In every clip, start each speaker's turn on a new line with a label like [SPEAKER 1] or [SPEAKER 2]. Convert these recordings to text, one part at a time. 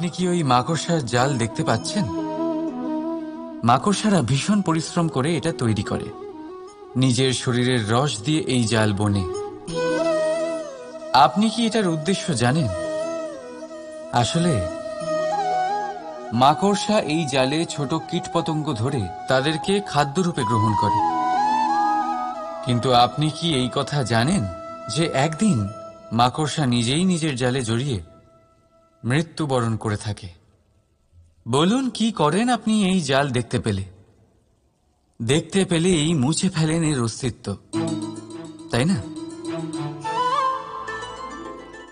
[SPEAKER 1] আপনি কি ওই মাকড়সার জাল দেখতে পাচ্ছেন? মাকড়সারা ভীষণ পরিশ্রম করে এটা তৈরি করে। নিজের শরীরের রস দিয়ে এই জাল বোনে। আপনি কি এটার উদ্দেশ্য জানেন? আসলে মাকড়সা এই জালে ছোট কীটপতঙ্গ ধরে তাদেরকে খাদ্যরূপে গ্রহণ করে। কিন্তু আপনি কি এই কথা জানেন যে একদিন মাকড়সা নিজেই নিজের জালে জড়িয়ে মৃত্যুবরণ করে থাকে? বলুন, কি করেন আপনি এই জাল দেখতে পেলেই মুছে ফেলেন এর অস্তিত্ব, তাই না?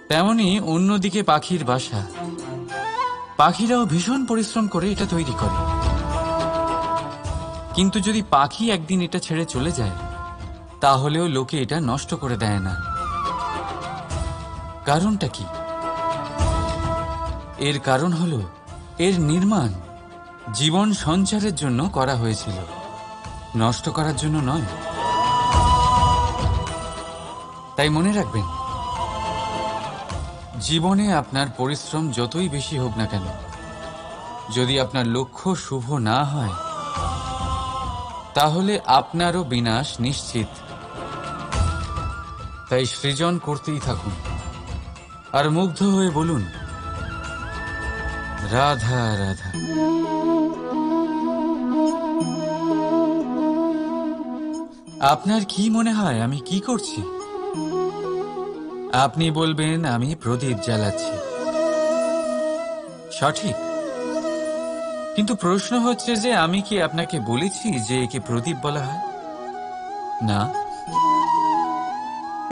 [SPEAKER 1] তেমনি অন্যদিকে পাখির বাসা, পাখিরাও ভীষণ পরিশ্রম করে এটা তৈরি করে। কিন্তু যদি পাখি একদিন এটা ছেড়ে চলে যায়, তাহলেও লোকে এটা নষ্ট করে দেয় না। কারণটা কি? এর কারণ হলো এর নির্মাণ জীবন সঞ্চারের জন্য করা হয়েছিল, নষ্ট করার জন্য নয়। তাই মনে রাখবেন, জীবনে আপনার পরিশ্রম যতই বেশি হোক না কেন, যদি আপনার লক্ষ্য শুভ না হয়, তাহলে আপনারও বিনাশ নিশ্চিত। তাই সৃজন করতেই থাকুন আর মুগ্ধ হয়ে বলুন, রাধা রাধা। আপনার কি মনে হয় আমি কি করছি? আপনি বলবেন আমি প্রদীপ জ্বালাচ্ছি। সঠিক। কিন্তু প্রশ্ন হচ্ছে যে আমি কি আপনাকে বলেছি যে একে প্রদীপ বলা হয়? না।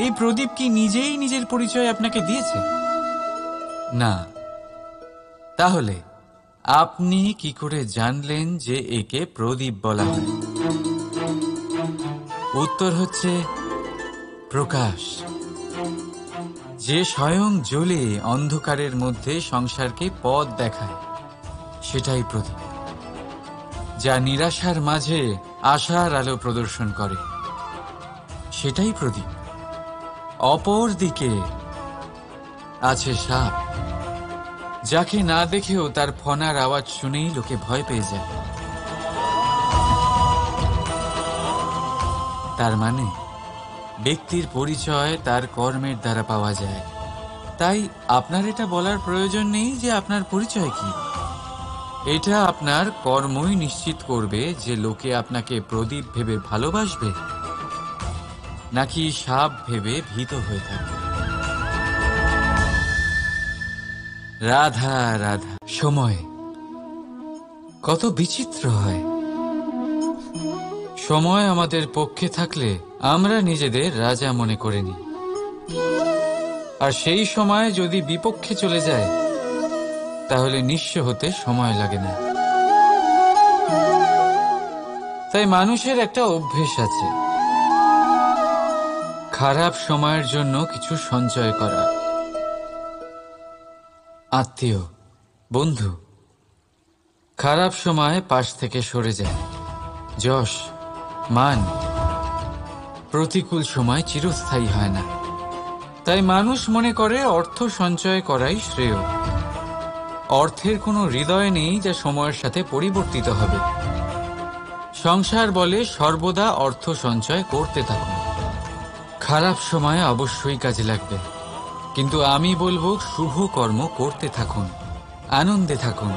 [SPEAKER 1] এই প্রদীপ কি নিজেই নিজের পরিচয় আপনাকে দিয়েছে? না। তাহলে আপনি কি করে জানলেন যে একে প্রদীপ বলা হয়? উত্তর হচ্ছে প্রকাশ, যে স্বয়ং জ্বলে অন্ধকারের মধ্যে সংসারকে পথ দেখায়, সেটাই প্রদীপ। যা নিরাশার মাঝে আশার আলো প্রদর্শন করে, সেটাই প্রদীপ। অপর দিকে আছে সাপ, যাকে না দেখেও তার ফনার আওয়াজ শুনেই লোকে ভয় পেয়ে যায়। তার মানে ব্যক্তির পরিচয় তার কর্মের দ্বারা পাওয়া যায়। তাই আপনার এটা বলার প্রয়োজন নেই যে আপনার পরিচয় কি। এটা আপনার কর্মই নিশ্চিত করবে যে লোকে আপনাকে প্রদীপ ভেবে ভালোবাসবে নাকি সাপ ভেবে ভীত হয়ে থাকবে। রাধা রাধা। সময় কত বিচিত্র হয়। সময় আমাদের পক্ষে থাকলে আমরা নিজেদের রাজা মনে করে নিই, আর সেই সময় যদি বিপক্ষে চলে যায়, তাহলে নিঃস্ব হতে সময় লাগে না। তাই মানুষের একটা অভ্যেস আছে, খারাপ সময়ের জন্য কিছু সঞ্চয় করা। আত্মীয়, বন্ধু খারাপ সময় পাশ থেকে সরে যায়। যশ, মান প্রতিকূল সময় চিরস্থায়ী হয় না। তাই মানুষ মনে করে অর্থ সঞ্চয় করাই শ্রেয়। অর্থের কোনো হৃদয় নেই যা সময়ের সাথে পরিবর্তিত হবে। সংসার বলে সর্বদা অর্থ সঞ্চয় করতে থাকুন। খারাপ সময় অবশ্যই কাজে লাগবে, কিন্তু আমি বলবো শুভ কর্ম করতে থাকুন, আনন্দে থাকুন,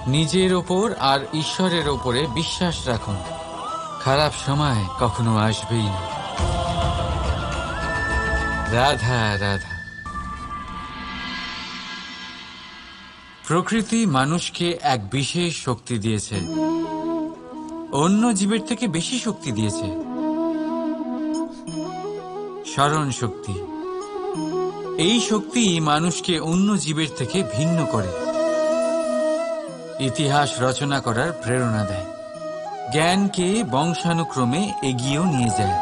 [SPEAKER 1] নিজের ওপর আর ঈশ্বরের ওপরে বিশ্বাস রাখুন। খারাপ সময় কখনো আসবেই না। রাধা রাধা। প্রকৃতি মানুষকে এক বিশেষ শক্তি দিয়েছে, অন্য জীবের থেকে বেশি শক্তি দিয়েছে। স্মরণ শক্তি। এই শক্তি মানুষকে অন্য জীবের থেকে ভিন্ন করে, ইতিহাস রচনা করার প্রেরণা দেয়, জ্ঞানকে বংশানুক্রমে এগিয়েও নিয়ে যায়।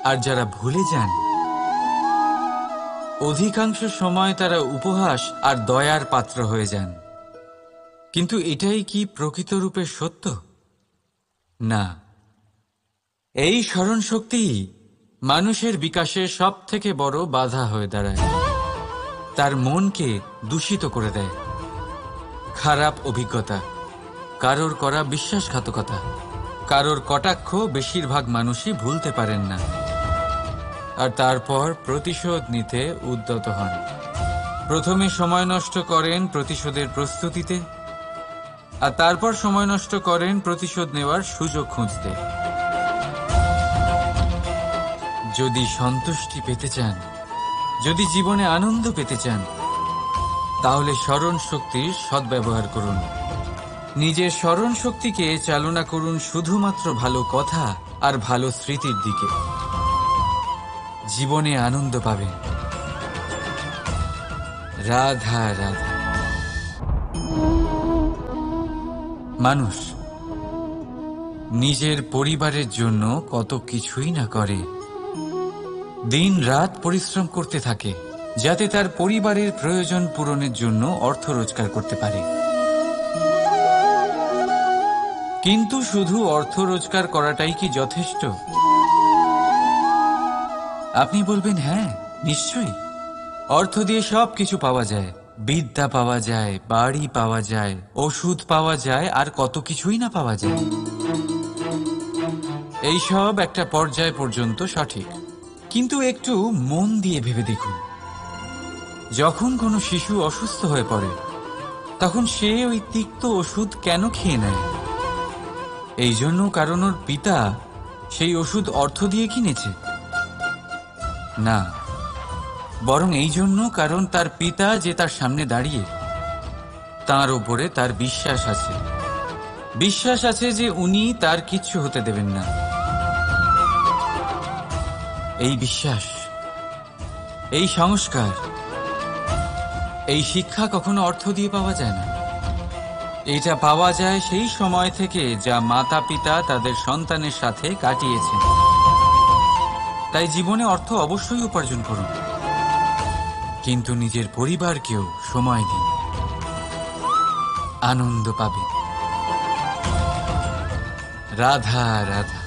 [SPEAKER 1] আর যারা ভুলে যান, অধিকাংশ সময় তারা উপহাস আর দয়ার পাত্র হয়ে যান। কিন্তু এটাই কি প্রকৃত রূপে সত্য? না। এই স্মরণ শক্তি মানুষের বিকাশের সব থেকে বড় বাধা হয়ে দাঁড়ায়। তার মনকে দূষিত করে দেয়। খারাপ অভিজ্ঞতা, কারোর করা বিশ্বাসঘাতকতা, কারোর কটাক্ষ বেশিরভাগ মানুষই ভুলতে পারেন না, আর তারপর প্রতিশোধ নিতে উদ্যত হন। প্রথমে সময় নষ্ট করেন প্রতিশোধের প্রস্তুতিতে, আর তারপর সময় নষ্ট করেন প্রতিশোধ নেওয়ার সুযোগ খুঁজতে। যদি সন্তুষ্টি পেতে চান, যদি জীবনে আনন্দ পেতে চান, তাহলে স্মরণ শক্তির সদ্ব্যবহার করুন। নিজের স্মরণ শক্তিকে চালনা করুন শুধুমাত্র ভালো কথা আর ভালো স্মৃতির দিকে। জীবনে আনন্দ পাবেন। রাধা রাধা। মানুষ নিজের পরিবারের জন্য কত কিছুই না করে, দিন রাত পরিশ্রম করতে থাকে যাতে তার পরিবারের প্রয়োজন পূরণের জন্য অর্থ রোজগার করতে পারে। কিন্তু শুধু অর্থ রোজগার করাটাই কি যথেষ্ট? আপনি বলবেন, হ্যাঁ নিশ্চয়ই, অর্থ দিয়ে সব কিছু পাওয়া যায়, বিদ্যা পাওয়া যায়, বাড়ি পাওয়া যায়, ওষুধ পাওয়া যায়, আর কত কিছুই না পাওয়া যায়। এই সব একটা পর্যায় পর্যন্ত সঠিক, কিন্তু একটু মন দিয়ে ভেবে দেখুন, যখন কোনো শিশু অসুস্থ হয়ে পড়ে তখন সে ওই তিক্ত ওষুধ কেন খেয়ে নেয়? এই জন্য কারণ ওর পিতা সেই ওষুধ অর্থ দিয়ে কিনেছে? না, বরং এই জন্য কারণ তার পিতা যে তার সামনে দাঁড়িয়ে, তার ওপরে তার বিশ্বাস আছে। বিশ্বাস আছে যে উনি তার কিচ্ছু হতে দেবেন না। এই বিশ্বাস, এই সংস্কার, এই শিক্ষা কখনো অর্থ দিয়ে পাওয়া যায় না। এটা পাওয়া যায় সেই সময় থেকে যা মাতা পিতা তাদের সন্তানের সাথে কাটিয়েছেন। তাই জীবনে অর্থ অবশ্যই উপার্জন করুন, কিন্তু নিজের পরিবারকেও সময় দিন, আনন্দ পাবে। রাধা রাধা।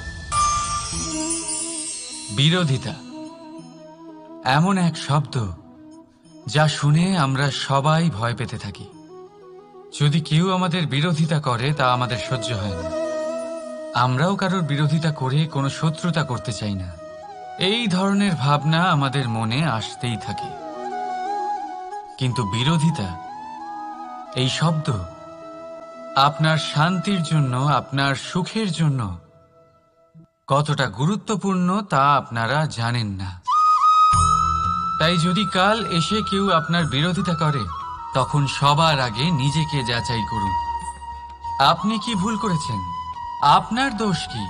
[SPEAKER 1] বিরোধিতা এমন এক শব্দ যা শুনে আমরা সবাই ভয় পেতে থাকি। যদি কেউ আমাদের বিরোধিতা করে তা আমাদের সহ্য হয় না। আমরাও কারোর বিরোধিতা করে কোনো শত্রুতা করতে চাই না। এই ধরনের ভাবনা আমাদের মনে আসতেই থাকে। কিন্তু বিরোধিতা, এই শব্দ আপনার শান্তির জন্য, আপনার সুখের জন্য কতটা গুরুত্বপূর্ণ তা আপনারা জানেন না। তাই যদি কাল এসে কেউ আপনার বিরোধিতা করে, তখন সবার আগে নিজেকে যাচাই করুন। আপনি কি ভুল করেছেন? আপনার দোষ কি?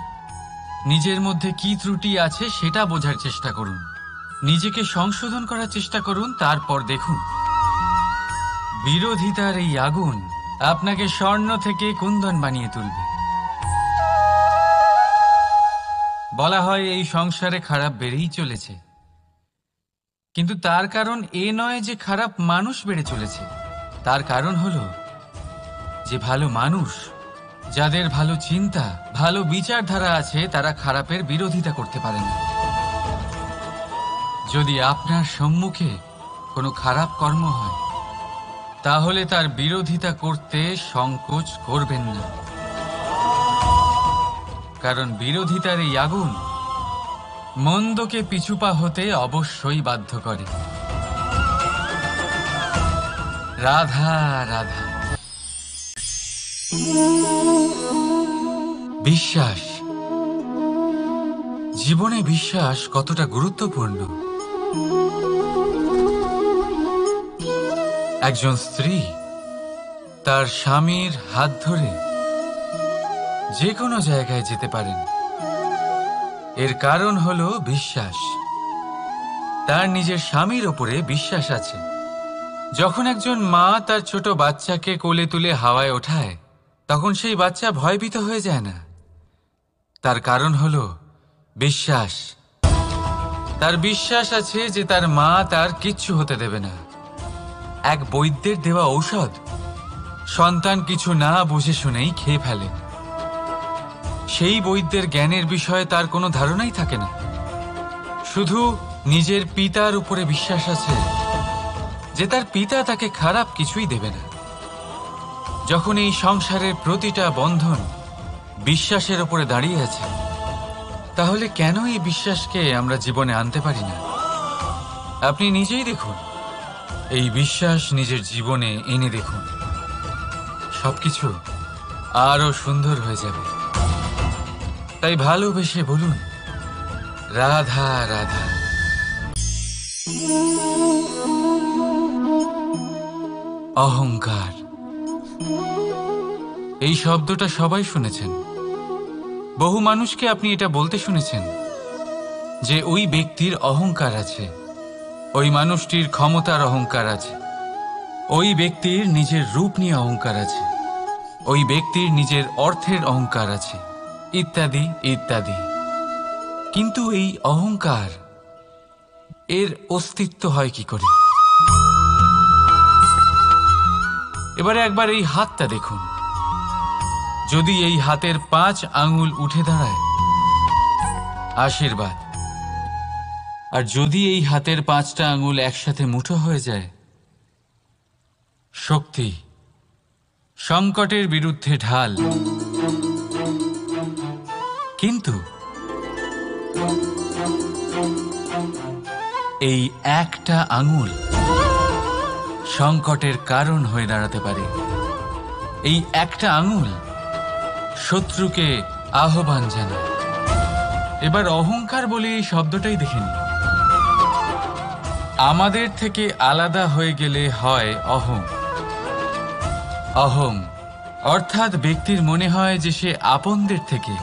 [SPEAKER 1] নিজের মধ্যে কি ত্রুটি আছে সেটা বোঝার চেষ্টা করুন, নিজেকে সংশোধন করার চেষ্টা করুন, তারপর দেখুন বিরোধিতার এই আগুন আপনাকে স্বর্ণ থেকে কুন্দন বানিয়ে তুলবে। বলা হয় এই সংসারে খারাপ বেড়েই চলেছে, কিন্তু তার কারণ এ নয় যে খারাপ মানুষ বেড়ে চলেছে। তার কারণ হলো যে ভালো মানুষ, যাদের ভালো চিন্তা, ভালো বিচারধারা আছে, তারা খারাপের বিরোধিতা করতে পারে না। যদি আপনার সম্মুখে কোনো খারাপ কর্ম হয়, তাহলে তার বিরোধিতা করতে সংকোচ করবেন না, কারণ বিরোধিতার এই আগুন মন্দকে পিছুপা হতে অবশ্যই বাধ্য করে। রাধা রাধা। বিশ্বাস, জীবনে বিশ্বাস কতটা গুরুত্বপূর্ণ। একজন স্ত্রী তার স্বামীর হাত ধরে যে কোনো জায়গায় যেতে পারেন, এর কারণ হলো বিশ্বাস। তার নিজের স্বামীর ওপরে বিশ্বাস আছে। যখন একজন মা তার ছোট বাচ্চাকে কোলে তুলে হাওয়ায় ওঠায়, তখন সেই বাচ্চা ভয়ভীত হয়ে যায় না। তার কারণ হলো বিশ্বাস। তার বিশ্বাস আছে যে তার মা তার কিচ্ছু হতে দেবে না। এক বৈদ্যের দেওয়া ঔষধ সন্তান কিছু না বুঝে শুনেই খেয়ে ফেলে। সেই বৈদ্যের জ্ঞানের বিষয়ে তার কোনো ধারণাই থাকে না। শুধু নিজের পিতার উপরে বিশ্বাস আছে যে তার পিতা তাকে খারাপ কিছুই দেবে না। যখন এই সংসারের প্রতিটা বন্ধন বিশ্বাসের উপরে দাঁড়িয়ে আছে, তাহলে কেন এই বিশ্বাসকে আমরা জীবনে আনতে পারি না? আপনি নিজেই দেখুন, এই বিশ্বাস নিজের জীবনে এনে দেখুন, সবকিছু আরো সুন্দর হয়ে যাবে। তাই ভালোবেসে বলুন, রাধা রাধা। অহংকার, এই শব্দটা সবাই শুনেছেন। বহু মানুষকে আপনি এটা বলতে শুনেছেন যে ওই ব্যক্তির অহংকার আছে, ওই মানুষটির ক্ষমতার অহংকার আছে, ওই ব্যক্তির নিজের রূপ নিয়ে অহংকার আছে, ওই ব্যক্তির নিজের অর্থের অহংকার আছে, ইত্যাদি ইত্যাদি। কিন্তু এই অহংকার, এর অস্তিত্ব হয় কি করে? এবারে একবার এই হাতটা দেখুন। যদি এই হাতের 5 আঙ্গুল উঠে দাঁড়ায়, আশীর্বাদ। আর যদি এই হাতের 5টা আঙ্গুল একসাথে মুঠো হয়ে যায়, শক্তি, সংকটের বিরুদ্ধে ঢাল। কিন্তু এই একটা আঙ্গুল সংকটের কারণ হয়ে দাঁড়াতে পারে। এই একটা আঙ্গুল শত্রুকে আহ্বান জানায়। এবার অহংকার বলে এই শব্দটাই দেখে নিন। আমাদের থেকে আলাদা হয়ে গেলে হয় অহং। অহং অর্থাৎ ব্যক্তির মনে হয় যে সে আপনদের থেকে,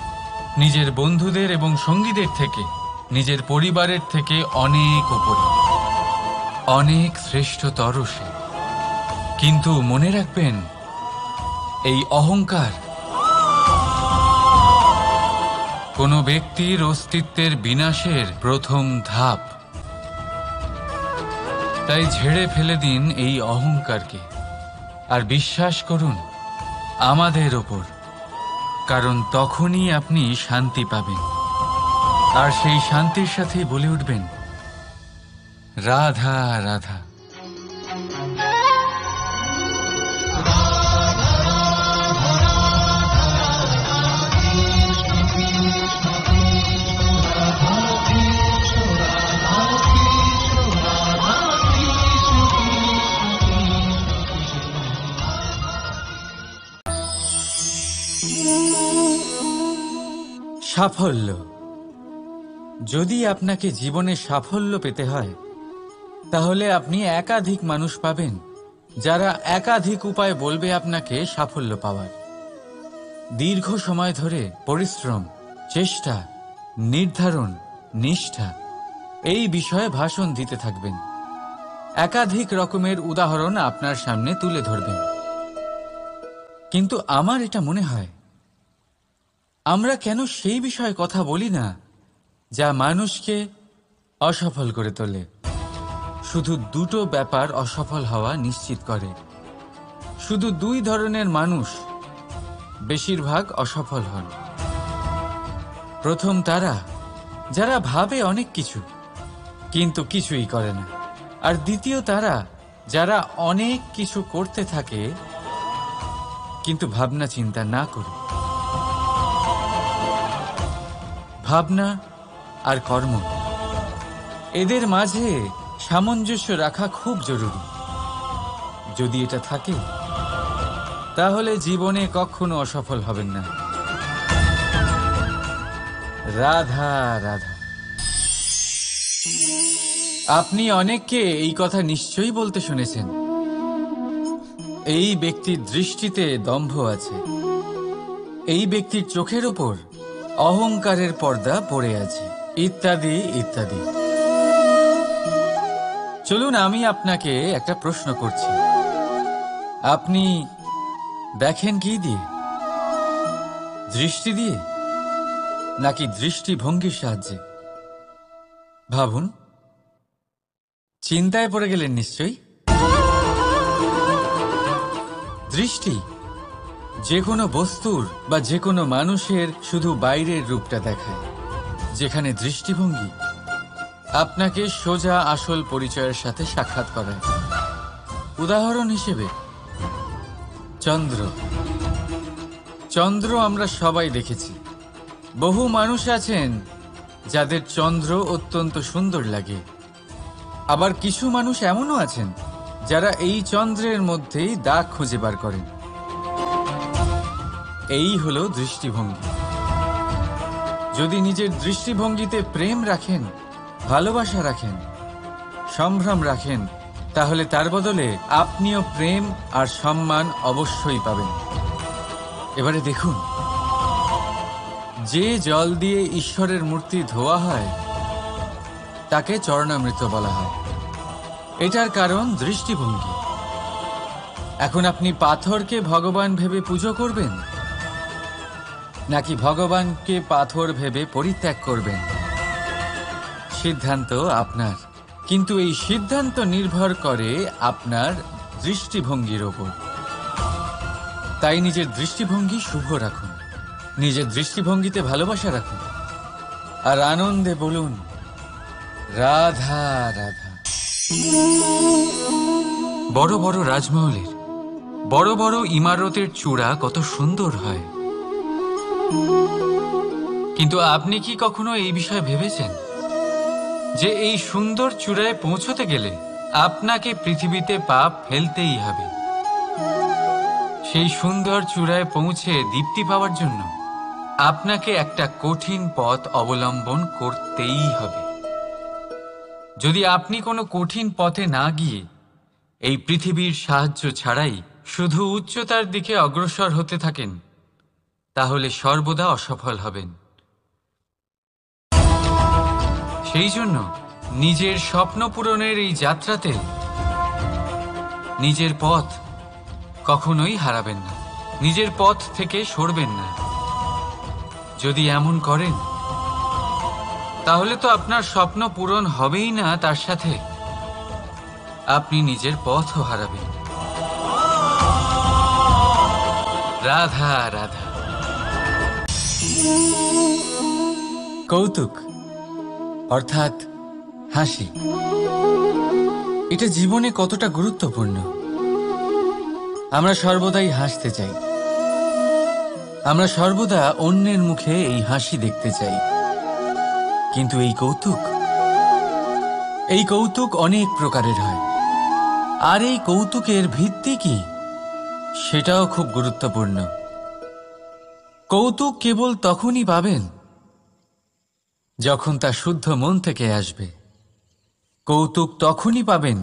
[SPEAKER 1] নিজের বন্ধুদের এবং সঙ্গীদের থেকে, নিজের পরিবারের থেকে অনেক উপরে, অনেক শ্রেষ্ঠতর সে। কিন্তু মনে রাখবেন, এই অহংকার কোনো ব্যক্তির অস্তিত্বের বিনাশের প্রথম ধাপ। তাই ঝেড়ে ফেলে দিন এই অহংকারকে, আর বিশ্বাস করুন আমাদের ওপর, কারণ তখনই আপনি শান্তি পাবেন। আর সেই শান্তির সাথে বলে উঠবেন, রাধা রাধা। সাফল্য। যদি আপনাকে জীবনে সাফল্য পেতে হয়, তাহলে আপনি একাধিক মানুষ পাবেন যারা একাধিক উপায় বলবে আপনাকে সাফল্য পাওয়ার। দীর্ঘ সময় ধরে পরিশ্রম, চেষ্টা, নির্ধারণ, নিষ্ঠা, এই বিষয়ে ভাষণ দিতে থাকবেন। একাধিক রকমের উদাহরণ আপনার সামনে তুলে ধরবেন। কিন্তু আমার এটা মনে হয়, আমরা কেন সেই বিষয়ে কথা বলি না যা মানুষকে অসফল করে তোলে? শুধু দুটো ব্যাপার অসফল হওয়া নিশ্চিত করে। শুধু 2 ধরনের মানুষ বেশিরভাগ অসফল হন। প্রথম তারা যারা ভাবে অনেক কিছু কিন্তু কিছুই করে না। আর দ্বিতীয় তারা যারা অনেক কিছু করতে থাকে কিন্তু ভাবনা চিন্তা না করে। ভাবনা আর কর্ম, এদের মাঝে সামঞ্জস্য রাখা খুব জরুরি। যদি এটা থাকে, তাহলে জীবনে কখনো অসফল হবেন না। রাধা রাধা। আপনি অনেককে এই কথা নিশ্চয়ই বলতে শুনেছেন, এই ব্যক্তির দৃষ্টিতে দম্ভ আছে, এই ব্যক্তির চোখের ওপর অহংকারের পর্দা পড়ে আছে, ইত্যাদি ইত্যাদি। চলুন আমি আপনাকে একটা প্রশ্ন করছি। আপনি দেখেন কি দিয়ে? দৃষ্টি দিয়ে নাকি দৃষ্টিভঙ্গির সাহায্যে? ভাবুন। চিন্তায় পড়ে গেলেন নিশ্চয়ই। দৃষ্টি যে কোনো বস্তুর বা যে কোনো মানুষের শুধু বাইরের রূপটা দেখায়, যেখানে দৃষ্টিভঙ্গি আপনাকে সোজা আসল পরিচয়ের সাথে সাক্ষাৎ করায়। উদাহরণ হিসেবে চন্দ্র। চন্দ্র আমরা সবাই দেখেছি। বহু মানুষ আছেন যাদের চন্দ্র অত্যন্ত সুন্দর লাগে। আবার কিছু মানুষ এমনও আছেন যারা এই চন্দ্রের মধ্যেই দাগ খুঁজে বার করেন। এই হলো দৃষ্টিভঙ্গি। যদি নিজের দৃষ্টিভঙ্গিতে প্রেম রাখেন, ভালোবাসা রাখেন, সম্ভ্রম রাখেন, তাহলে তার বদলে আপনিও প্রেম আর সম্মান অবশ্যই পাবেন। এবারে দেখুন, যে জল দিয়ে ঈশ্বরের মূর্তি ধোয়া হয় তাকে চরণামৃত বলা হয়। এটার কারণ দৃষ্টিভঙ্গি। এখন আপনি পাথরকে ভগবান ভেবে পুজো করবেন, নাকি ভগবানকে পাথর ভেবে পরিত্যাগ করবেন? সিদ্ধান্ত আপনার, কিন্তু এই সিদ্ধান্ত নির্ভর করে আপনার দৃষ্টিভঙ্গির ওপর। তাই নিজের দৃষ্টিভঙ্গি শুভ রাখুন, নিজের দৃষ্টিভঙ্গিতে ভালোবাসা রাখুন, আর আনন্দে বলুন রাধা রাধা। বড় বড় রাজমহলের বড় বড় ইমারতের চূড়া কত সুন্দর হয়, কিন্তু আপনি কি কখনো এই বিষয়ে ভেবেছেন যে এই সুন্দর চূড়ায় পৌঁছতে গেলে আপনাকে পৃথিবীতে পা ফেলতেই হবে? সেই সুন্দর চূড়ায় পৌঁছে দীপ্তি পাওয়ার জন্য আপনাকে একটা কঠিন পথ অবলম্বন করতেই হবে। যদি আপনি কোনো কঠিন পথে না গিয়ে এই পৃথিবীর সাহায্য ছাড়াই শুধু উচ্চতার দিকে অগ্রসর হতে থাকেন, তাহলে সর্বদা অসফল হবেন। সেই জন্য নিজের স্বপ্ন পূরণের এই যাত্রাতে নিজের পথ কখনোই হারাবেন না, নিজের পথ থেকে সরবেন না। যদি এমন করেন তাহলে তো আপনার স্বপ্ন পূরণ হবেই না, তার সাথে আপনি নিজের পথও হারাবেন। রাধা রাধা। কৌতুক অর্থাৎ হাসি, এটা জীবনে কতটা গুরুত্বপূর্ণ। আমরা সর্বদাই হাসতে চাই, আমরা সর্বদা অন্যের মুখে এই হাসি দেখতে চাই। কিন্তু এই কৌতুক অনেক প্রকারের হয়, আর এই কৌতুকের ভিত্তি কি সেটাও খুব গুরুত্বপূর্ণ। কৌতুক কেবল তখনই পাবেন যখন তা শুদ্ধ মন থেকে আসবে। কৌতুক তখনই পাবেন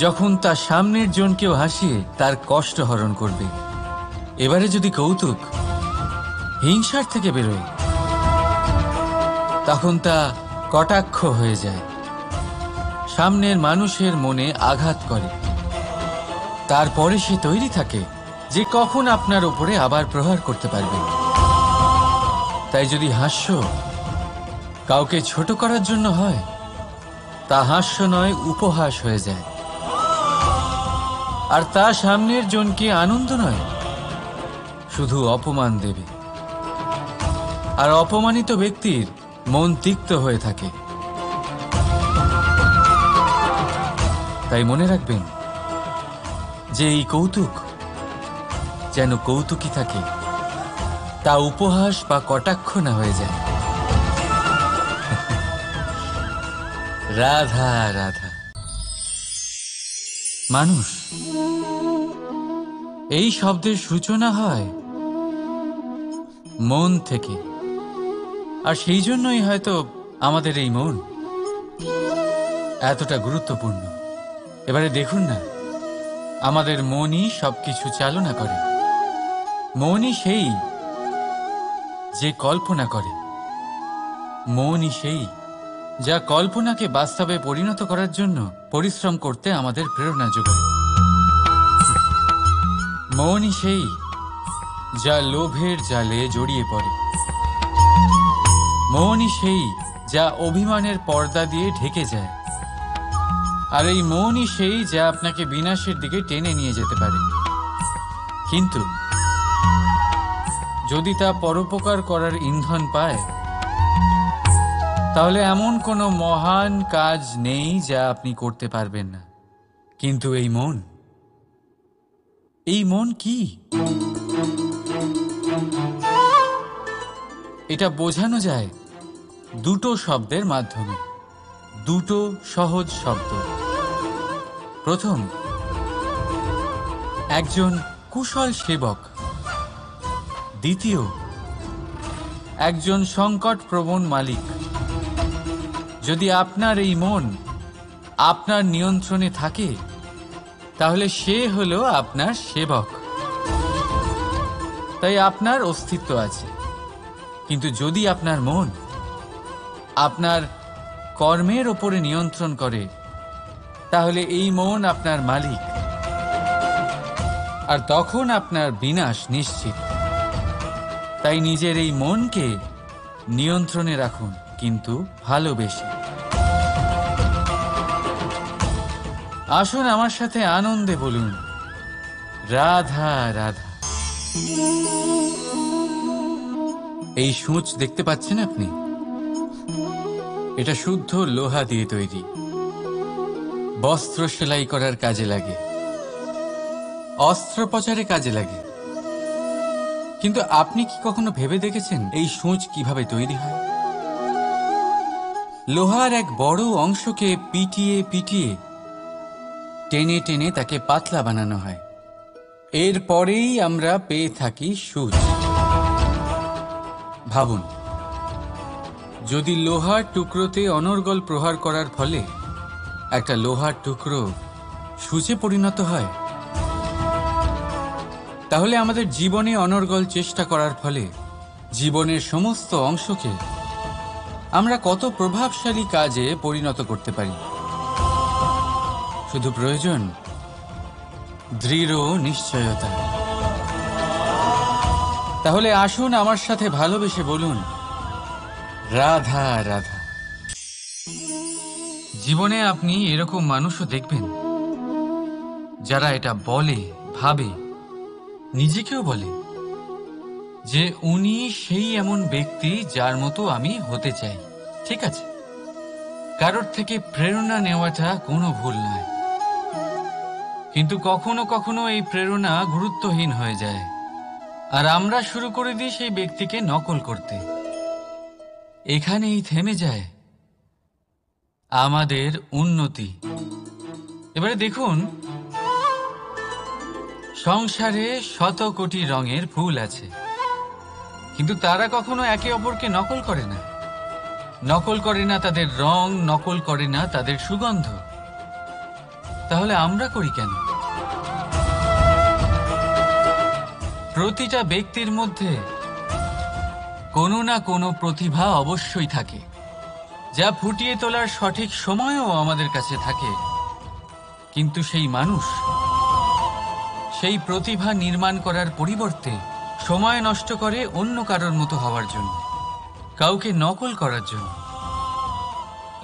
[SPEAKER 1] যখন তা সামনের জনকেও হাসিয়ে তার কষ্ট হরণ করবে। এবারে যদি কৌতুক হিংসার থেকে বেরোয়, তখন তা কটাক্ষ হয়ে যায়, সামনের মানুষের মনে আঘাত করে। তারপরে সে তৈরি থাকে যে কখন আপনার উপরে আবার প্রহার করতে পারবে। তাই যদি হাস্য কাউকে ছোট করার জন্য হয়, তা হাস্য নয়, উপহাস হয়ে যায়। আর তা সামনের জনকে আনন্দ নয়, শুধু অপমান দেবে। আর অপমানিত ব্যক্তির মন তিক্ত হয়ে থাকে। তাই মনে রাখবেন যে এই কৌতুক যেন কৌতুকই থাকে, তা উপহাস বা কটাক্ষ না হয়ে যায়। রাধা রাধা। মানুষ, এই শব্দের সূচনা হয় মন থেকে, আর সেই জন্যই হয়তো আমাদের এই মন এতটা গুরুত্বপূর্ণ। এবারে দেখুন না, আমাদের মনই সবকিছু চালনা করে। মনই সেই যে কল্পনা করে, মনই সেই যা কল্পনাকে বাস্তবে পরিণত করার জন্য পরিশ্রম করতে আমাদের প্রেরণা যোগায়। মনই সেই যা লোভের জালে জড়িয়ে পড়ে। মনই সেই যা অভিমানের পর্দা দিয়ে ঢেকে যায়। আর এই মনই সেই যা আপনাকে বিনাশের দিকে টেনে নিয়ে যেতে পারে। কিন্তু যদি তা পরোপকার করার ইন্ধন পায়, তাহলে এমন কোনো মহান কাজ নেই যা আপনি করতে পারবেন না। কিন্তু এই মন কি? এটা বোঝানো যায় দুটো শব্দের মাধ্যমে, দুটো সহজ শব্দ। প্রথম, একজন কুশল সেবক। দ্বিতীয়, একজন সংকটপ্রবণ মালিক। যদি আপনার এই মন আপনার নিয়ন্ত্রণে থাকে, তাহলে সে হলো আপনার সেবক। তাই আপনার অস্তিত্ব আছে। কিন্তু যদি আপনার মন আপনার কর্মের ওপরে নিয়ন্ত্রণ করে, তাহলে এই মন আপনার মালিক, আর তখন আপনার বিনাশ নিশ্চিত। তাই নিজের এই মনকে নিয়ন্ত্রণে রাখুন, কিন্তু ভালোবেসে। আসুন আমার সাথে আনন্দে বলুন, রাধা রাধা। এই সূঁচ দেখতে পাচ্ছেন আপনি? এটা শুদ্ধ লোহা দিয়ে তৈরি। বস্ত্র সেলাই করার কাজে লাগে, অস্ত্রোপচারে কাজে লাগে। কিন্তু আপনি কি কখনো ভেবে দেখেছেন এই সূঁচ কিভাবে তৈরি হয়? লোহার এক বড় অংশকে পিটিয়ে পিটিয়ে টেনে টেনে তাকে পাতলা বানানো হয়। এরপরেই আমরা পেয়ে থাকি সূঁচ। ভাবুন, যদি লোহার টুকরোতে অনর্গল প্রহার করার ফলে একটা লোহার টুকরো সূঁচে পরিণত হয়, তাহলে আমাদের জীবনে অনর্গল চেষ্টা করার ফলে জীবনের সমস্ত অংশকে আমরা কত প্রভাবশালী কাজে পরিণত করতে পারি। শুধু প্রয়োজন দৃঢ় নিশ্চয়তা। তাহলে আসুন আমার সাথে ভালোবেসে বলুন, রাধা রাধা। জীবনে আপনি এরকম মানুষও দেখবেন যারা এটা বলে, ভাবে, নিজেকেও বলে যে উনি সেই এমন ব্যক্তি যার মতো আমি হতে চাই। ঠিক আছে, কারোর থেকে প্রেরণা নেওয়াটা কোনো ভুল নয়। কিন্তু কখনো কখনো এই প্রেরণা গুরুত্বহীন হয়ে যায়, আর আমরা শুরু করে দিই সেই ব্যক্তিকে নকল করতে। এখানেই থেমে যায় আমাদের উন্নতি। এবারে দেখুন, সংসারে শত কোটি রঙের ফুল আছে, কিন্তু তারা কখনো একে অপরকে নকল করে না। নকল করে না তাদের রং, নকল করে না তাদের সুগন্ধ। তাহলে আমরা করি কেন? প্রতিটা ব্যক্তির মধ্যে কোনো না কোনো প্রতিভা অবশ্যই থাকে, যা ফুটিয়ে তোলার সঠিক সময়ও আমাদের কাছে থাকে। কিন্তু সেই মানুষ সেই প্রতিভা নির্মাণ করার পরিবর্তে সময় নষ্ট করে অন্য কারোর মতো হওয়ার জন্য, কাউকে নকল করার জন্য।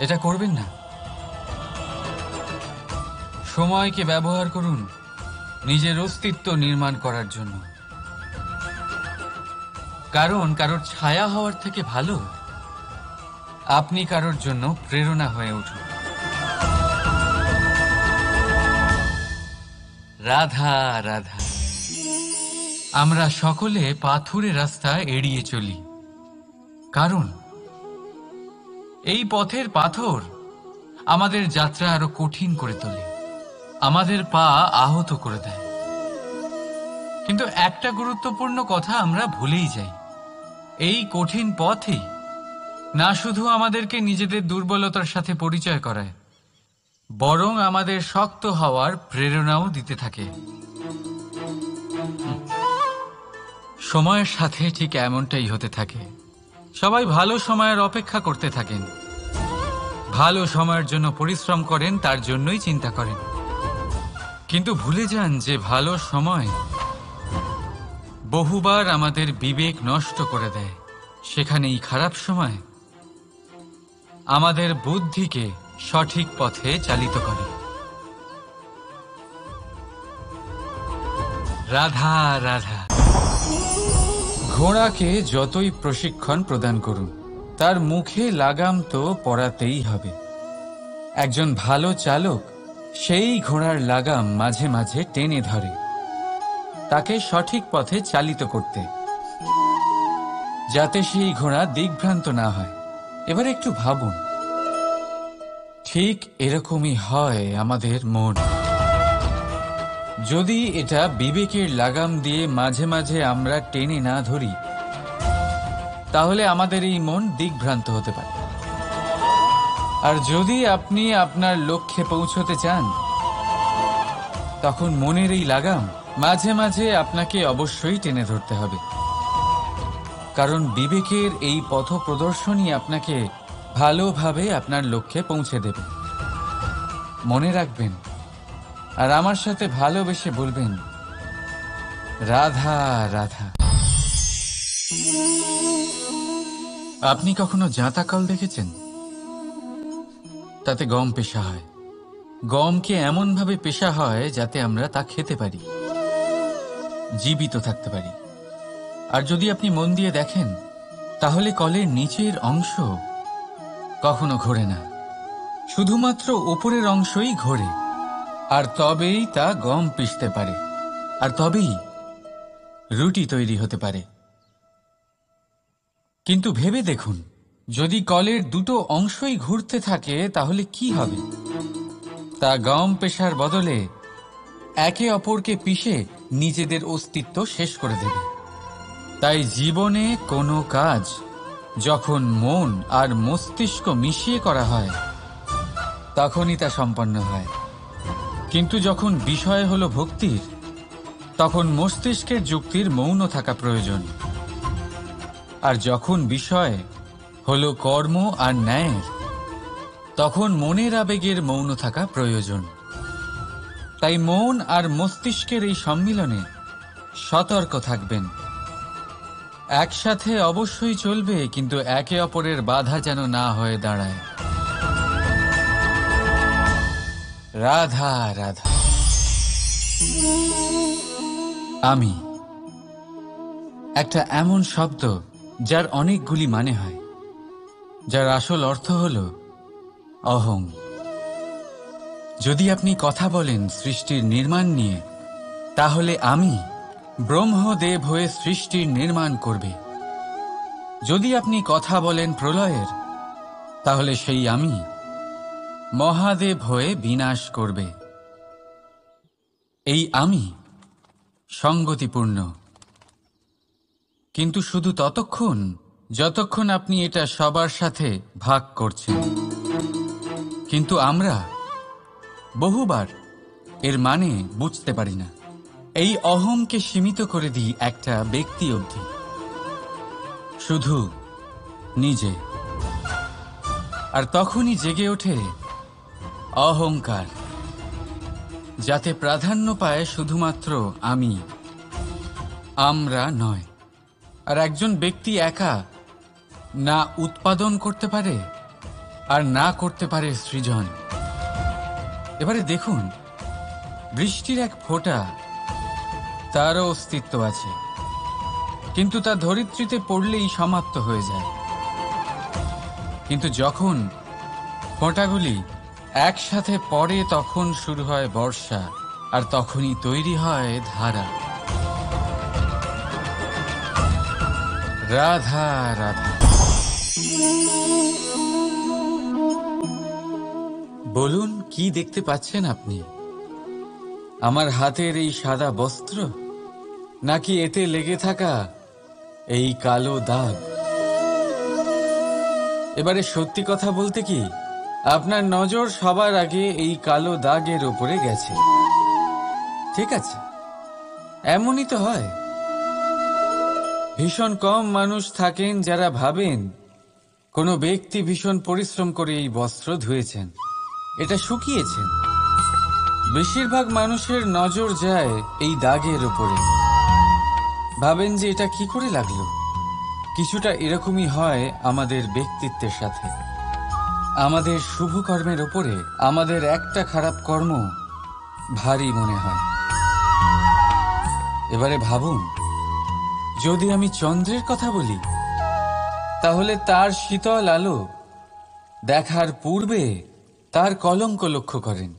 [SPEAKER 1] এটা করবেন না। সময়কে ব্যবহার করুন নিজের অস্তিত্ব নির্মাণ করার জন্য। কারণ কারোর ছায়া হওয়ার থেকে ভালো আপনি কারোর জন্য প্রেরণা হয়ে উঠুন। রাধা রাধা। আমরা সকলে পাথুরে রাস্তা এড়িয়ে চলি, কারণ এই পথের পাথর আমাদের যাত্রা আরো কঠিন করে তোলে, আমাদের পা আহত করে দেয়। কিন্তু একটা গুরুত্বপূর্ণ কথা আমরা ভুলেই যাই, এই কঠিন পথই না শুধু আমাদেরকে নিজেদের দুর্বলতার সাথে পরিচয় করায়, বরং আমাদের শক্ত হওয়ার প্রেরণাও দিতে থাকে। সময়ের সাথে ঠিক এমনটাই হতে থাকে। সবাই ভালো সময়ের অপেক্ষা করতে থাকেন, ভালো সময়ের জন্য পরিশ্রম করেন, তার জন্যই চিন্তা করেন। কিন্তু ভুলে যান যে ভালো সময় বহুবার আমাদের বিবেক নষ্ট করে দেয়। সেখানেই খারাপ সময় আমাদের বুদ্ধিকে সঠিক পথে চালিত করে। রাধা রাধা। ঘোড়াকে যতই প্রশিক্ষণ প্রদান করুন, তার মুখে লাগাম তো পরাতেই হবে। একজন ভালো চালক সেই ঘোড়ার লাগাম মাঝে মাঝে টেনে ধরে, তাকে সঠিক পথে চালিত করতে, যাতে সেই ঘোড়া দিগ্ভ্রান্ত না হয়। এবার একটু ভাবুন, ঠিক এরকমই হয় আমাদের মন। যদি এটা বিবেকের লাগাম দিয়ে মাঝে মাঝে আমরা টেনে না ধরি, তাহলে আমাদের এই মন দিগ্ভ্রান্ত হতে পারে। আর যদি আপনি আপনার লক্ষ্যে পৌঁছতে চান, তখন মনের এই লাগাম মাঝে মাঝে আপনাকে অবশ্যই টেনে ধরতে হবে, কারণ বিবেকের এই পথ প্রদর্শনই আপনাকে ভালোভাবে আপনার লক্ষ্যে পৌঁছে দেবে। মনে রাখবেন, আর আমার সাথে ভালোবেসে বলবেন, রাধা রাধা। আপনি কখনো জাঁতাকল দেখেছেন? তাতে গম পেশা হয়। গমকে এমনভাবে পেশা হয় যাতে আমরা তা খেতে পারি, জীবিত থাকতে পারি। আর যদি আপনি মন দিয়ে দেখেন, তাহলে কলের নিচের অংশ কখনো ঘোরে না, শুধুমাত্র উপরের অংশই ঘোরে। আর তবেই তা গম পিষতে পারে, আর তবেই রুটি তৈরি হতে পারে। কিন্তু ভেবে দেখুন, যদি কলের দুটো অংশই ঘুরতে থাকে, তাহলে কি হবে? তা গম পেশার বদলে একে অপরকে পিষে নিজেদের অস্তিত্ব শেষ করে দেবে। তাই জীবনে কোনো কাজ যখন মন আর মস্তিষ্ক মিশিয়ে করা হয়, তখনই তা সম্পন্ন হয়। কিন্তু যখন বিষয় হলো ভক্তির, তখন মস্তিষ্কের যুক্তির মৌন থাকা প্রয়োজন। আর যখন বিষয় হলো কর্ম আর ন্যায়ের, তখন মনের আবেগের মৌন থাকা প্রয়োজন। তাই মন আর মস্তিষ্কের এই সম্মিলনে সতর্ক থাকবেন। একসাথে অবশ্যই চলবে, কিন্তু একে অপরের বাধা যেন না হয়ে দাঁড়ায়। রাধা রাধা। আমি একটা এমন শব্দ যার অনেকগুলি মানে হয়, যার আসল অর্থ হল অহং। যদি আপনি কথা বলেন সৃষ্টির নির্মাণ নিয়ে, তাহলে আমি ব্রহ্মদেব হয়ে সৃষ্টির নির্মাণ করবে। যদি আপনি কথা বলেন প্রলয়ের, তাহলে সেই আমি মহাদেব হয়ে বিনাশ করবে। এই আমি সঙ্গতিপূর্ণ, কিন্তু শুধু ততক্ষণ যতক্ষণ আপনি এটা সবার সাথে ভাগ করছেন। কিন্তু আমরা বহুবার এর মানে বুঝতে পারি না। এই অহংকে সীমিত করে দিই একটা ব্যক্তি অবধি, শুধু নিজে। আর তখনই জেগে ওঠে অহংকার, যাতে প্রাধান্য পায় শুধুমাত্র আমি, আমরা নয়। আর একজন ব্যক্তি একা না উৎপাদন করতে পারে আর না করতে পারে সৃজন। এবারে দেখুন, বৃষ্টির এক ফোঁটা, তারও অস্তিত্ব আছে, কিন্তু তা ধরিত্রীতে পড়লেই সমাপ্ত হয়ে যায়। কিন্তু যখন ফোঁটাগুলি একসাথে পড়ে, তখন শুরু হয় বর্ষা, আর তখনই তৈরি হয় ধারা। রাধা রাধা। বলুন, কি দেখতে পাচ্ছেন আপনি? আমার হাতের এই সাদা বস্ত্র, নাকি এতে লেগে থাকা এই কালো দাগ? এবারে সত্যি কথা বলতে কি, আপনার নজর সবার আগে এই কালো দাগের উপরে গেছে। ঠিক আছে, এমনই তো হয়। ভীষণ কম মানুষ থাকেন যারা ভাবেন কোনো ব্যক্তি ভীষণ পরিশ্রম করে এই বস্ত্র ধুয়েছেন, এটা শুকিয়েছেন। বেশিরভাগ মানুষের নজর যায় এই দাগের উপরে, ভাবেন যে এটা কি করে লাগলো। কিছুটা এরকমই হয় আমাদের ব্যক্তিত্বের সাথে। আমাদের শুভ কর্মের উপরে আমাদের একটা খারাপ কর্ম ভারী মনে হয়। এবারে ভাবুন, যদি আমি চন্দ্রের কথা বলি, তাহলে তার শীতল আলো দেখার পূর্বে তার কলঙ্ক লক্ষ্য করেন।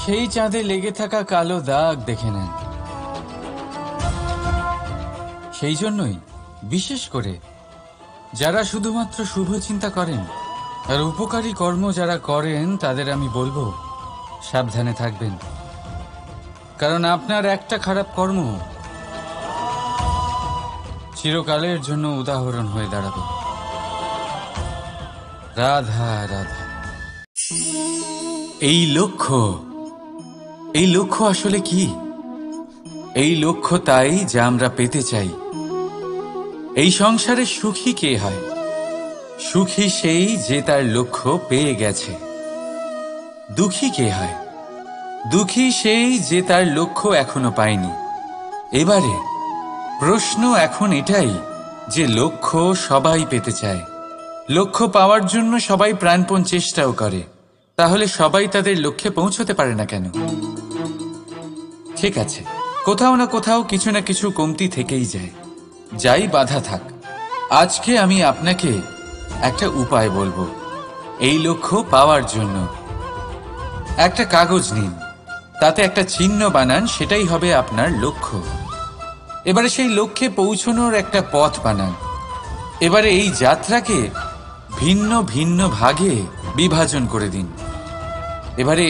[SPEAKER 1] সেই চাঁদে লেগে থাকা কালো দাগ দেখে নেন। সেই জন্যই বিশেষ করে যারা শুধুমাত্র শুভ চিন্তা করেন আর উপকারী কর্ম যারা করেন তাদের আমি বলবো সাবধানে থাকবেন, কারণ আপনার একটা খারাপ কর্ম চিরকালের জন্য উদাহরণ হয়ে দাঁড়াবে। রাধা রাধা। এই লক্ষ্য আসলে কি? এই লক্ষ্য তাই যা আমরা পেতে চাই। এই সংসারে সুখী কে হয়? সুখী সেই যে তার লক্ষ্য পেয়ে গেছে। দুঃখী কে হয়? দুঃখী সেই যে তার লক্ষ্য এখনো পায়নি। এবারে প্রশ্ন এখন এটাই যে লক্ষ্য সবাই পেতে চায়, লক্ষ্য পাওয়ার জন্য সবাই প্রাণপণ চেষ্টাও করে, তাহলে সবাই তাদের লক্ষ্যে পৌঁছতে পারে না কেন? ঠিক আছে, কোথাও না কোথাও কিছু না কিছু কমতি থেকেই যায়, যাই বাধা থাক। আজকে আমি আপনাকে একটা উপায় বলবো এই লক্ষ্য পাওয়ার জন্য। একটা কাগজ নিন, তাতে একটা চিহ্ন বানান, সেটাই হবে আপনার লক্ষ্য। এবারে সেই লক্ষ্যে পৌঁছানোর একটা পথ বানান। এবারে এই যাত্রাকে ভিন্ন ভিন্ন ভাগে বিভাজন করে দিন। এবারে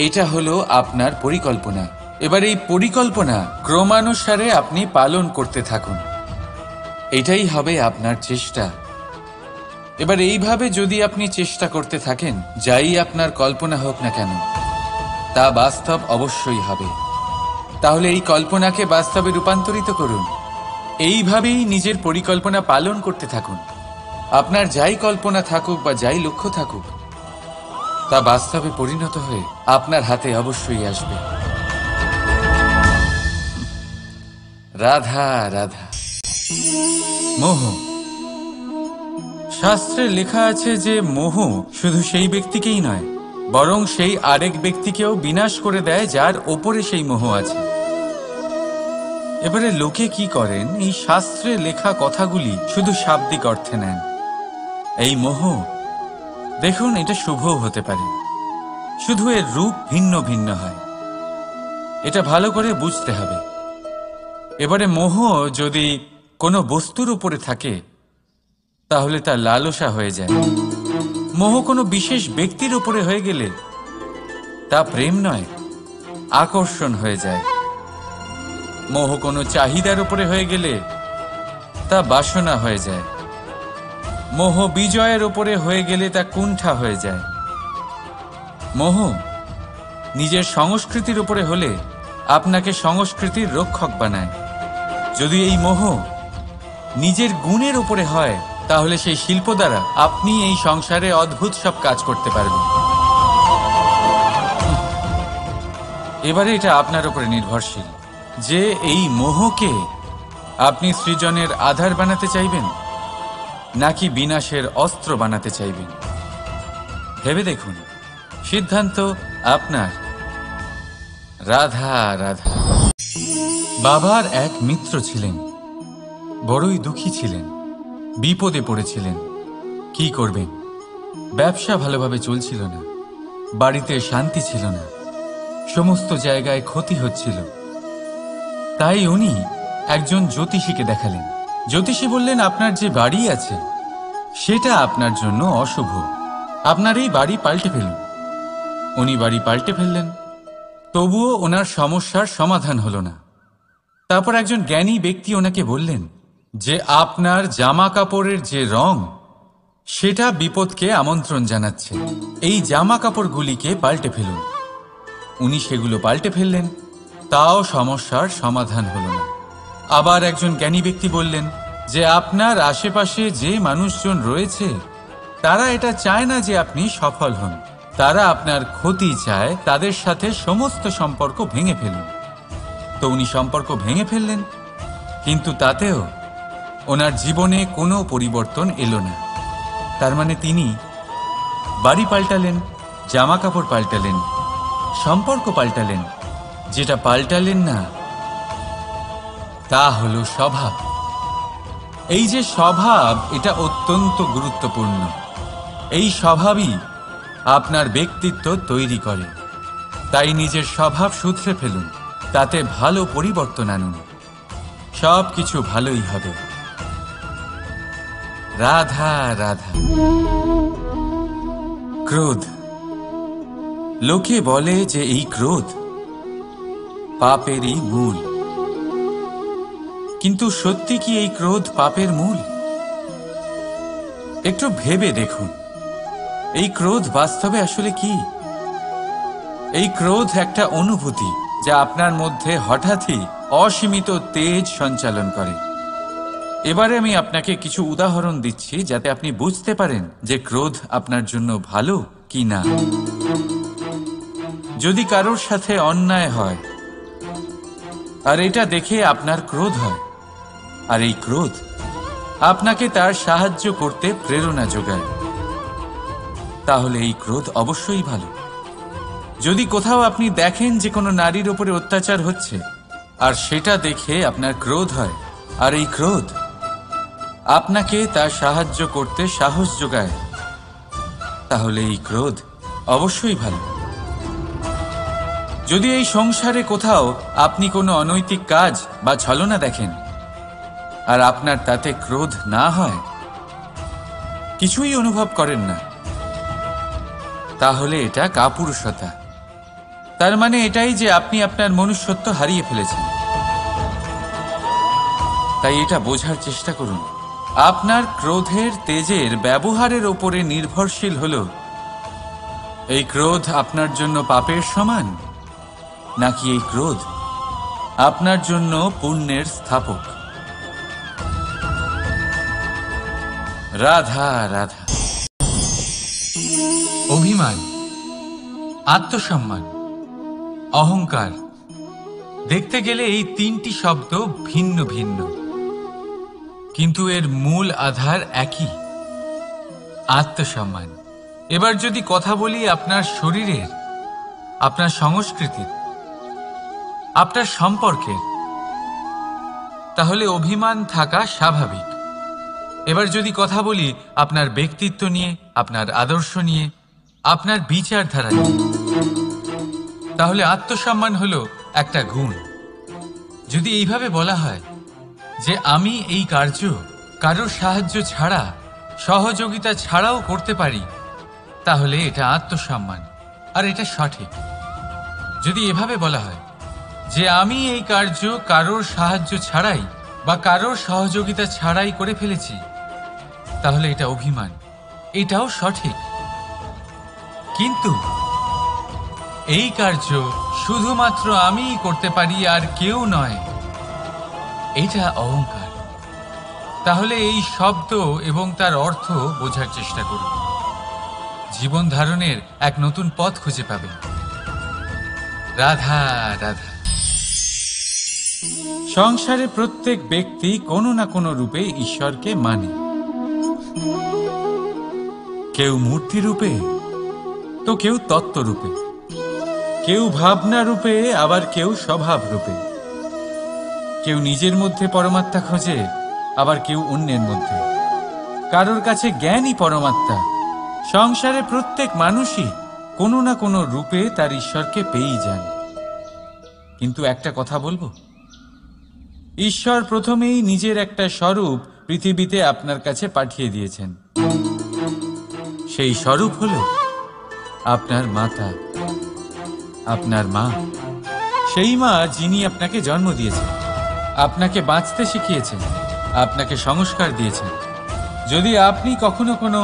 [SPEAKER 1] এটা হলো আপনার পরিকল্পনা। এবার এই পরিকল্পনা ক্রমানুসারে আপনি পালন করতে থাকুন, এটাই হবে আপনার চেষ্টা। এবার এইভাবে যদি আপনি চেষ্টা করতে থাকেন, যাই আপনার কল্পনা হোক না কেন তা বাস্তব অবশ্যই হবে। তাহলে এই কল্পনাকে বাস্তবে রূপান্তরিত করুন। এইভাবেই নিজের পরিকল্পনা পালন করতে থাকুন। আপনার যাই কল্পনা থাকুক বা যাই লক্ষ্য থাকুক, তা বাস্তবে পরিণত হয়ে আপনার হাতে অবশ্যই আসবে। রাধা রাধা। মোহ। শাস্ত্রে লেখা আছে যে মোহ শুধু সেই ব্যক্তিকেই নয়, বরং সেই আরেক ব্যক্তিকেও বিনাশ করে দেয় যার ওপরে সেই মোহ আছে। এবারে লোকে কি করেন, এই শাস্ত্রে লেখা কথাগুলি শুধু শাব্দিক অর্থে নেন। এই মোহ দেখুন, এটা শুভও হতে পারে, শুধু এর রূপ ভিন্ন ভিন্ন হয়। এটা ভালো করে বুঝতে হবে। এবারে মোহ যদি কোনো বস্তুর উপরে থাকে তাহলে তা লালসা হয়ে যায়। মোহ কোনো বিশেষ ব্যক্তির উপরে হয়ে গেলে তা প্রেম নয়, আকর্ষণ হয়ে যায়। মোহ কোনো চাহিদার উপরে হয়ে গেলে তা বাসনা হয়ে যায়। মোহ বিজয়ের উপরে হয়ে গেলে তা কুণ্ঠা হয়ে যায়। মোহ নিজের সংস্কৃতির উপরে হলে আপনাকে সংস্কৃতির রক্ষক বানায়। যদি এই মোহ নিজের গুণের উপরে হয় তাহলে সেই শিল্প দ্বারা আপনি এই সংসারে অদ্ভুত সব কাজ করতে পারবেন। এবারে এটা আপনার উপরে নির্ভরশীল যে এই মোহকে আপনি সৃজনের আধার বানাতে চাইবেন নাকি বিনাশের অস্ত্র বানাতে চাইবেন। ভেবে দেখুন, সিদ্ধান্ত আপনার। রাধা রাধা। বাবার এক মিত্র ছিলেন, বড়ই দুঃখী ছিলেন, বিপদে পড়েছিলেন। কি করবেন? ব্যবসা ভালোভাবে চলছিল না, বাড়িতে শান্তি ছিল না, সমস্ত জায়গায় ক্ষতি হচ্ছিল। তাই উনি একজন জ্যোতিষীকে দেখালেন। জ্যোতিষী বললেন, আপনার যে বাড়ি আছে সেটা আপনার জন্য অশুভ, আপনার এই বাড়ি পাল্টে ফেলুন। উনি বাড়ি পাল্টে ফেললেন, তবুও ওনার সমস্যার সমাধান হলো না। তারপর একজন জ্ঞানী ব্যক্তি ওনাকে বললেন যে আপনার জামা কাপড়ের যে রং সেটা বিপদকে আমন্ত্রণ জানাচ্ছে, এই জামা কাপড়গুলিকে পাল্টে ফেলুন। উনি সেগুলো পাল্টে ফেললেন, তাও সমস্যার সমাধান হলো না। আবার একজন জ্ঞানী ব্যক্তি বললেন যে আপনার আশেপাশে যে মানুষজন রয়েছে তারা এটা চায় না যে আপনি সফল হন, তারা আপনার ক্ষতি চায়, তাদের সাথে সমস্ত সম্পর্ক ভেঙে ফেলুন। তো উনি সম্পর্ক ভেঙে ফেললেন, কিন্তু তাতেও ওনার জীবনে কোনো পরিবর্তন এলো না। তার মানে তিনি বাড়ি পাল্টালেন, জামা কাপড় পাল্টালেন, সম্পর্ক পাল্টালেন, যেটা পাল্টালেন না তা হলো স্বভাব। এই যে স্বভাব, এটা অত্যন্ত গুরুত্বপূর্ণ। এই স্বভাবই আপনার ব্যক্তিত্ব তৈরি করে। তাই নিজের স্বভাব শুধরে ফেলুন, তাতে ভালো পরিবর্তন আনুন, সব কিছু ভালোই হবে। রাধা রাধা। ক্রোধ। লোকে বলে যে এই ক্রোধ পাপেরই মূল, কিন্তু সত্যি কি এই ক্রোধ পাপের মূল? একটু ভেবে দেখুন, এই ক্রোধ বাস্তবে আসলে কি? এই ক্রোধ একটা অনুভূতি যা আপনার মধ্যে হঠাৎই অসীমিত তেজ সঞ্চালন করে। এবারে আমি আপনাকে কিছু উদাহরণ দিচ্ছি যাতে আপনি বুঝতে পারেন যে ক্রোধ আপনার জন্য ভালো কি না। যদি কারোর সাথে অন্যায় হয় আর এটা দেখে আপনার ক্রোধ হয়, আর এই ক্রোধ আপনাকে তার সাহায্য করতে প্রেরণা যোগায়, তাহলে এই ক্রোধ অবশ্যই ভালো। যদি কোথাও আপনি দেখেন যে কোনো নারীর উপরে অত্যাচার হচ্ছে আর সেটা দেখে আপনার ক্রোধ হয়, আর এই ক্রোধ আপনাকে তার সাহায্য করতে সাহস যোগায়, তাহলে এই ক্রোধ অবশ্যই ভালো। যদি এই সংসারে কোথাও আপনি কোনো অনৈতিক কাজ বা ছলনা দেখেন আর আপনার তাতে ক্রোধ না হয়, কিছুই অনুভব করেন না, তাহলে এটা কাপুরুষতা। তার মানে এটাই যে আপনি আপনার মনুষ্যত্ব হারিয়ে ফেলেছেন। তাই এটা বোঝার চেষ্টা করুন, আপনার ক্রোধের তেজের ব্যবহারের ওপরে নির্ভরশীল হলো এই ক্রোধ আপনার জন্য পাপের সমান, নাকি এই ক্রোধ আপনার জন্য পুণ্যের স্থাপক। রাধা রাধা। অভিমান, আত্মসম্মান, অহংকার, দেখতে গেলে এই তিনটি শব্দ ভিন্ন ভিন্ন, কিন্তু এর মূল আধার একই, আত্মসম্মান। এবার যদি কথা বলি আপনার শরীরের, আপনার সংস্কৃতির, আপনার সম্পর্কের, তাহলে অভিমান থাকা স্বাভাবিক। এবার যদি কথা বলি আপনার ব্যক্তিত্ব নিয়ে, আপনার আদর্শ নিয়ে, আপনার বিচারধারা নিয়ে, তাহলে আত্মসম্মান হলো একটা গুণ। যদি এইভাবে বলা হয় যে আমি এই কার্য কারোর সাহায্য ছাড়া, সহযোগিতা ছাড়াও করতে পারি, তাহলে এটা আত্মসম্মান, আর এটা সঠিক। যদি এভাবে বলা হয় যে আমি এই কার্য কারোর সাহায্য ছাড়াই বা কারোর সহযোগিতা ছাড়াই করে ফেলেছি, তাহলে এটা অভিমান, এটাও সঠিক। কিন্তু এই কার্য শুধুমাত্র আমিই করতে পারি আর কেউ নয়, এটা অহংকার। তাহলে এই শব্দ এবং তার অর্থ বোঝার চেষ্টা করুন, জীবন ধারণের এক নতুন পথ খুঁজে পাবেন। রাধা রাধা। সংসারে প্রত্যেক ব্যক্তি কোনো না কোনো রূপে ঈশ্বরকে মানে, কেউ মূর্তি রূপে, তো কেউ তত্ত্ব রূপে, কেউ ভাবনা রূপে, আবার কেউ স্বভাব রূপে। কেউ নিজের মধ্যে পরমাত্মা খোঁজে, আবার কেউ অন্যের মধ্যে। কারোর কাছে জ্ঞানই পরমাত্মা। সংসারে প্রত্যেক মানুষই কোনো না কোনো রূপে তার ঈশ্বরকে পেয়েই যান। কিন্তু একটা কথা বলবো, ঈশ্বর প্রথমেই নিজের একটা স্বরূপ পৃথিবীতে আপনার কাছে পাঠিয়ে দিয়েছেন। সেই স্বরূপ হলো আপনার মাতা, আপনার মা। সেই মা যিনি আপনাকে জন্ম দিয়েছেন, আপনাকে বাঁচতে শিখিয়েছেন, আপনাকে সংস্কার দিয়েছেন। যদি আপনি কখনো কোনো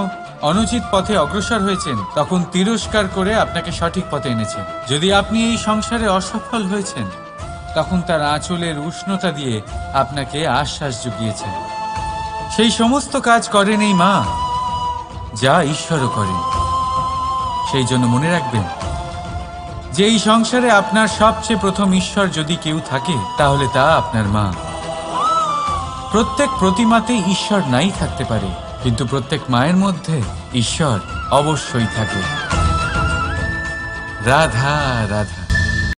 [SPEAKER 1] অনুচিত পথে অগ্রসর হয়েছেন, তখন তিরস্কার করে আপনাকে সঠিক পথে এনেছেন। যদি আপনি এই সংসারে অসফল হয়েছেন, তখন তার আঁচলের উষ্ণতা দিয়ে আপনাকে আশ্বাস জুগিয়েছেন। সেই সমস্ত কাজ করেন এই মা, যা ঈশ্বরও করেন। সেই জন্য মনে রাখবেন যে এই সংসারে আপনার সবচেয়ে প্রথম ঈশ্বর যদি কেউ থাকে, তাহলে তা আপনার মা। প্রত্যেক প্রতিমাতেই ঈশ্বর নাই থাকতে পারে, কিন্তু প্রত্যেক মায়ের মধ্যে ঈশ্বর অবশ্যই থাকে। রাধা রাধা।